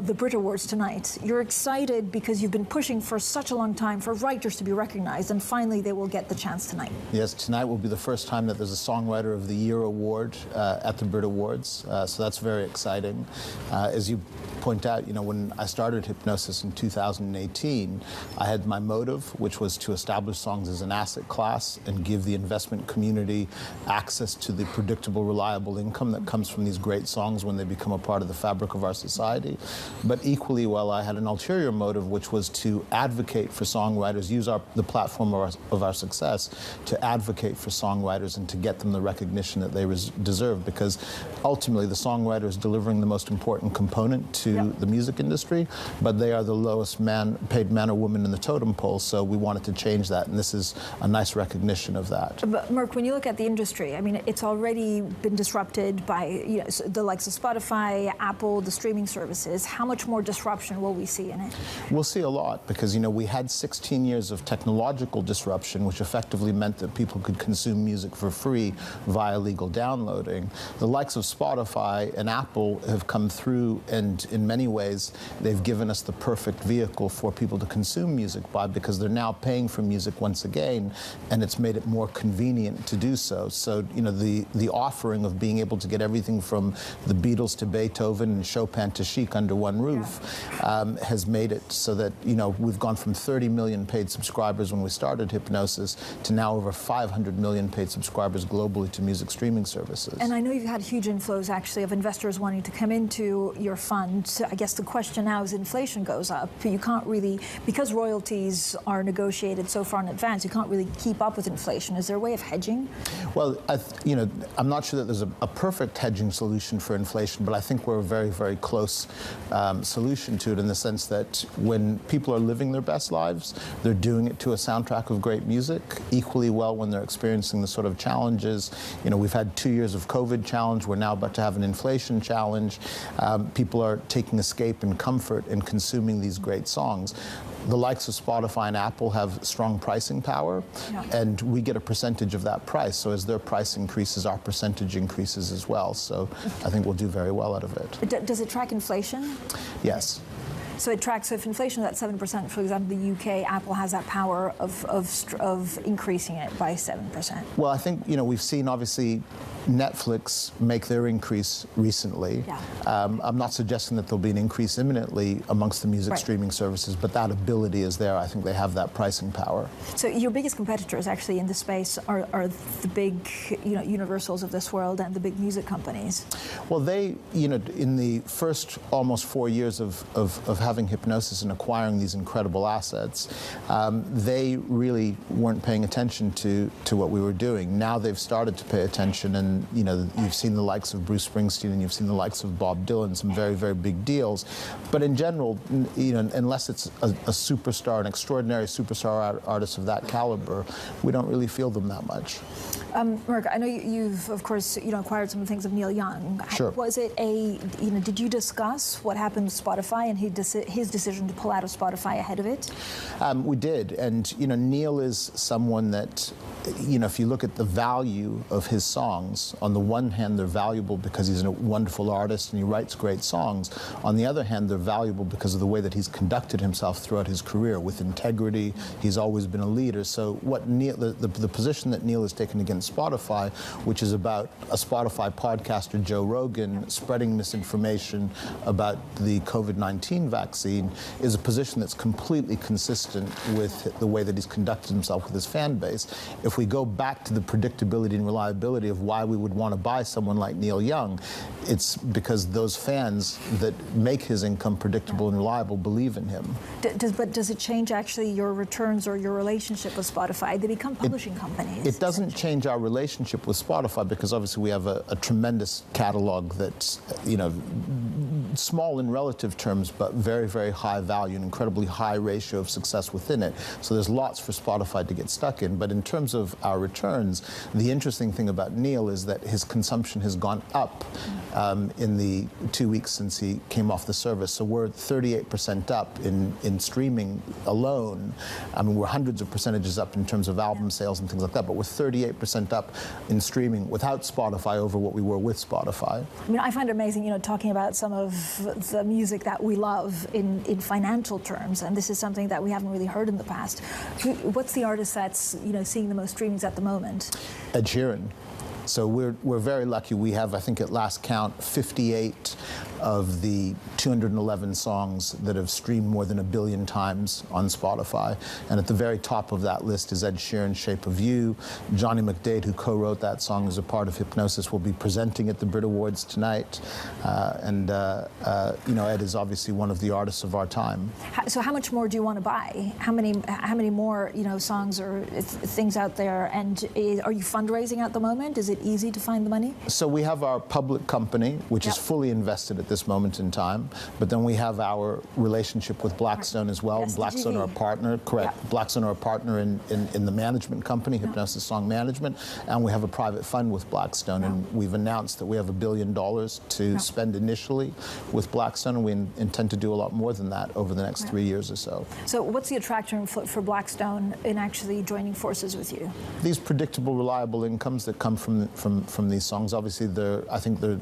the Brit Awards tonight. You're excited because you've been pushing for such a long time for writers to be recognized, and finally they will get the chance tonight. Yes, tonight will be the first time that there's a Songwriter of the Year award at the Brit Awards, so that's very exciting. As you point out, when I started Hipgnosis in 2018, I had my motive, which was to establish songs as an asset class and give the investment community access to the predictable, reliable income that comes from these great songs when they become a part of the fabric of our society. But equally well, I had an ulterior motive, which was to advocate for songwriters, use the platform of our success to advocate for songwriters and to get them the recognition that they deserve, because ultimately the songwriter is delivering the most important component to the music industry, but they are the lowest paid man or woman in the totem pole, so we wanted to change that, and this is a nice recognition of that. But Merck, when you look at the industry, I mean, it's already been disrupted by the likes of Spotify, Apple, the streaming services. How much more disruption will we see in it? We'll see a lot, because we had 16 years of technological disruption, which effectively meant that people could consume music for free via legal downloading. The likes of Spotify and Apple have come through, and in many ways they've given us the perfect vehicle for people to consume music by, because they're now paying for music once again, and it's made it more convenient to do so. So the offering of being able to get everything from the Beatles to Beethoven and Chopin to Chic under one roof has made it so that we've gone from 30 million paid subscribers when we started Hipgnosis to now over 500 million paid subscribers globally to music streaming services. And I know you've had huge inflows actually of investors wanting to come into your fund. So I guess the question now is, inflation goes up. You can't really, because royalties are negotiated so far in advance, you can't really keep up with inflation. Is there a way of hedging? Well, I'm not sure that there's a perfect hedging solution for inflation, but I think we're a very, very close solution to it, in the sense that when people are living their best lives, they're doing it to a soundtrack of great music. Equally well when they're experiencing the sort of challenges. We've had 2 years of COVID challenge. We're now about to have an inflation challenge. People are taking escape and comfort in consuming these great songs. The likes of Spotify and Apple have strong pricing power, and we get a percentage of that price. So as their price increases, our percentage increases as well. So I think we'll do very well out of it. Does it track inflation? Yes. So it tracks, so if inflation is at 7%, for example, the UK, Apple has that power of increasing it by 7%. Well, I think, we've seen, obviously, Netflix make their increase recently. I'm not suggesting that there'll be an increase imminently amongst the music streaming services, but that ability is there. I think they have that pricing power. So your biggest competitors actually in this space are the big, Universals of this world and the big music companies. Well, they, in the first almost 4 years of having Hipgnosis and acquiring these incredible assets, they really weren't paying attention to what we were doing. Now they've started to pay attention, and you've seen the likes of Bruce Springsteen and you've seen the likes of Bob Dylan, some very, very big deals. But in general, unless it's a superstar, an extraordinary superstar artist of that caliber, we don't really feel them that much. Merck, I know you've, of course, acquired some things of Neil Young. Sure. Was it did you discuss what happened with Spotify and his decision to pull out of Spotify ahead of it? We did, and Neil is someone that, if you look at the value of his songs, on the one hand they're valuable because he's a wonderful artist and he writes great songs. On the other hand, they're valuable because of the way that he's conducted himself throughout his career with integrity. He's always been a leader. So what Neil, the position that Neil has taken against Spotify, which is about a Spotify podcaster, Joe Rogan, spreading misinformation about the COVID-19 vaccine, is a position that's completely consistent with the way that he's conducted himself with his fan base. If we go back to the predictability and reliability of why we would want to buy someone like Neil Young, it's because those fans that make his income predictable and reliable believe in him. But does it change actually your returns or your relationship with Spotify? They become publishing companies. It doesn't change our relationship with Spotify, because obviously we have a tremendous catalog that's, small in relative terms, but very, very high value, an incredibly high ratio of success within it. So there's lots for Spotify to get stuck in. But in terms of our returns, the interesting thing about Neil is that his consumption has gone up in the 2 weeks since he came off the service. So we're 38% up in streaming alone. I mean, we're hundreds of percentages up in terms of album sales and things like that, but we're 38% up in streaming without Spotify over what we were with Spotify. I mean, I find it amazing, talking about some of the music that we love in financial terms, and this is something that we haven't really heard in the past. What's the artist that's seeing the most streamings at the moment? Ed Sheeran. So we're very lucky. We have, I think at last count, 58 of the 211 songs that have streamed more than 1 billion times on Spotify. And at the very top of that list is Ed Sheeran's Shape of You. Johnny McDade, who co-wrote that song as a part of Hipgnosis, will be presenting at the Brit Awards tonight. Ed is obviously one of the artists of our time. So how much more do you want to buy? How many more songs or things out there? And are you fundraising at the moment? Is it easy to find the money? So we have our public company, which is fully invested at this moment in time, but then we have our relationship with Blackstone as well. Yes, Blackstone are a partner, correct. Yeah. Blackstone are a partner in the management company, Hipgnosis Song Management, and we have a private fund with Blackstone, and we've announced that we have $1 billion to spend initially with Blackstone, and we intend to do a lot more than that over the next 3 years or so. So what's the attraction for Blackstone in actually joining forces with you? These predictable, reliable incomes that come from these songs. Obviously, I think they're,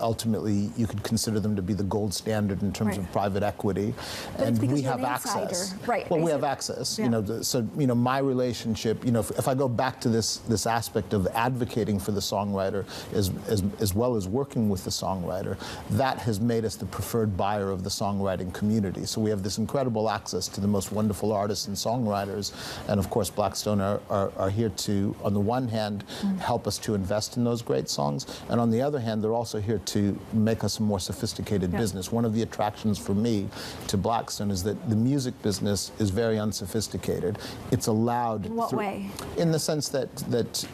ultimately you could consider them to be the gold standard in terms of private equity, but and we have access. Right. Well, we have access. So my relationship. If I go back to this aspect of advocating for the songwriter, as well as working with the songwriter, that has made us the preferred buyer of the songwriting community. So we have this incredible access to the most wonderful artists and songwriters, and of course, Blackstone are here to, on the one hand, help us to invest in those great songs, and on the other hand, they're also here to make us a more sophisticated business. One of the attractions for me to Blackstone is that the music business is very unsophisticated. It's allowed. In what way? In the sense that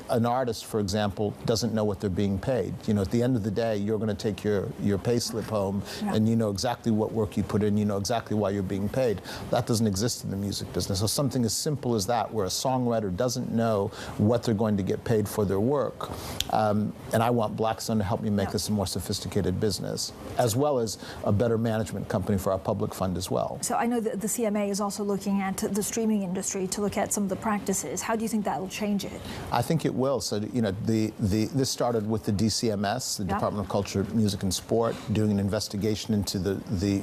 an artist, for example, doesn't know what they're being paid. At the end of the day, you're going to take your pay slip home, and you know exactly what work you put in. You know exactly why you're being paid. That doesn't exist in the music business. So something as simple as that, where a songwriter doesn't know what they're going to get paid for their work, and I want Blackstone to help me make this a more sophisticated business, as well as a better management company for our public fund as well. So I know that the CMA is also looking at the streaming industry to look at some of the practices. How do you think that will change it? I think it will. So this started with the DCMS, the Department of Culture, Music and Sport, doing an investigation into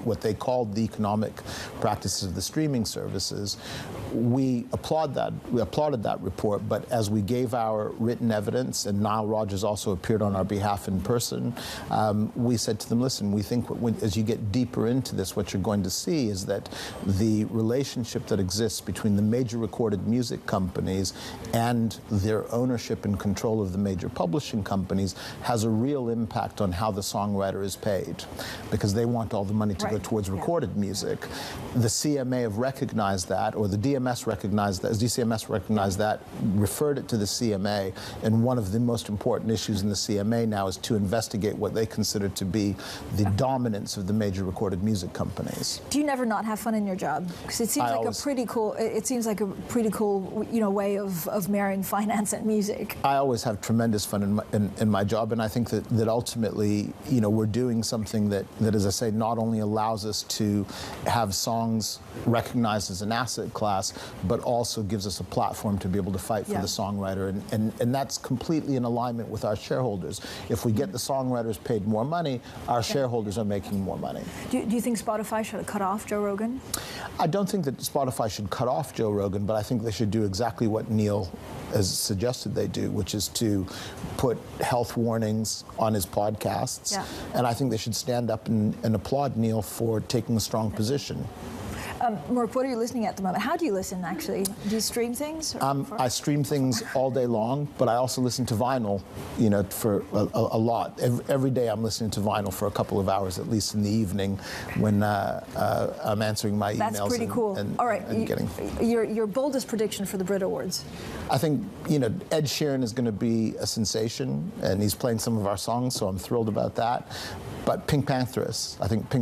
what they called the economic practices of the streaming services. We applauded that report, but as we gave our written evidence, and Nile Rodgers also appeared on our behalf in person, we said to them, listen, we think as you get deeper into this, what you're going to see is that the relationship that exists between the major recorded music companies and their ownership and control of the major publishing companies has a real impact on how the songwriter is paid, because they want all the money to go towards recorded music. The CMA have recognized that, or the DCMS recognized that, referred it to the CMA, and one of the most important issues in the CMA now is to investigate what they consider to be the dominance of the major recorded music companies. Do you never not have fun in your job? Because it seems like a pretty cool way of marrying finance and music. I always have tremendous fun in my job, and I think that ultimately, we're doing something that, as I say, not only allows us to have songs recognized as an asset class, but also gives us a platform to be able to fight for the songwriter, and that's completely in alignment with our shareholders. If we get the songwriters paid more money, our shareholders are making more money. Do you think Spotify should have cut off Joe Rogan? I don't think that Spotify should cut off Joe Rogan, but I think they should do exactly what Neil has suggested they do, which is to put health warnings on his podcasts. And I think they should stand up and applaud Neil for taking a strong position. Merck, what are you listening at the moment? How do you listen, actually? Do you stream things? I stream things all day long, but I also listen to vinyl, for a lot. Every day I'm listening to vinyl for a couple of hours, at least in the evening, when I'm answering my emails. That's pretty cool. All right, your boldest prediction for the Brit Awards? I think, Ed Sheeran is going to be a sensation, and he's playing some of our songs, so I'm thrilled about that. But Pink Pantheress, I think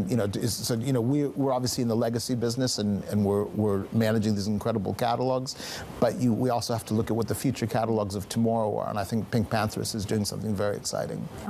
we're obviously in the legacy business, and we're managing these incredible catalogs, but we also have to look at what the future catalogs of tomorrow are, and I think Pink Pantheress is doing something very exciting.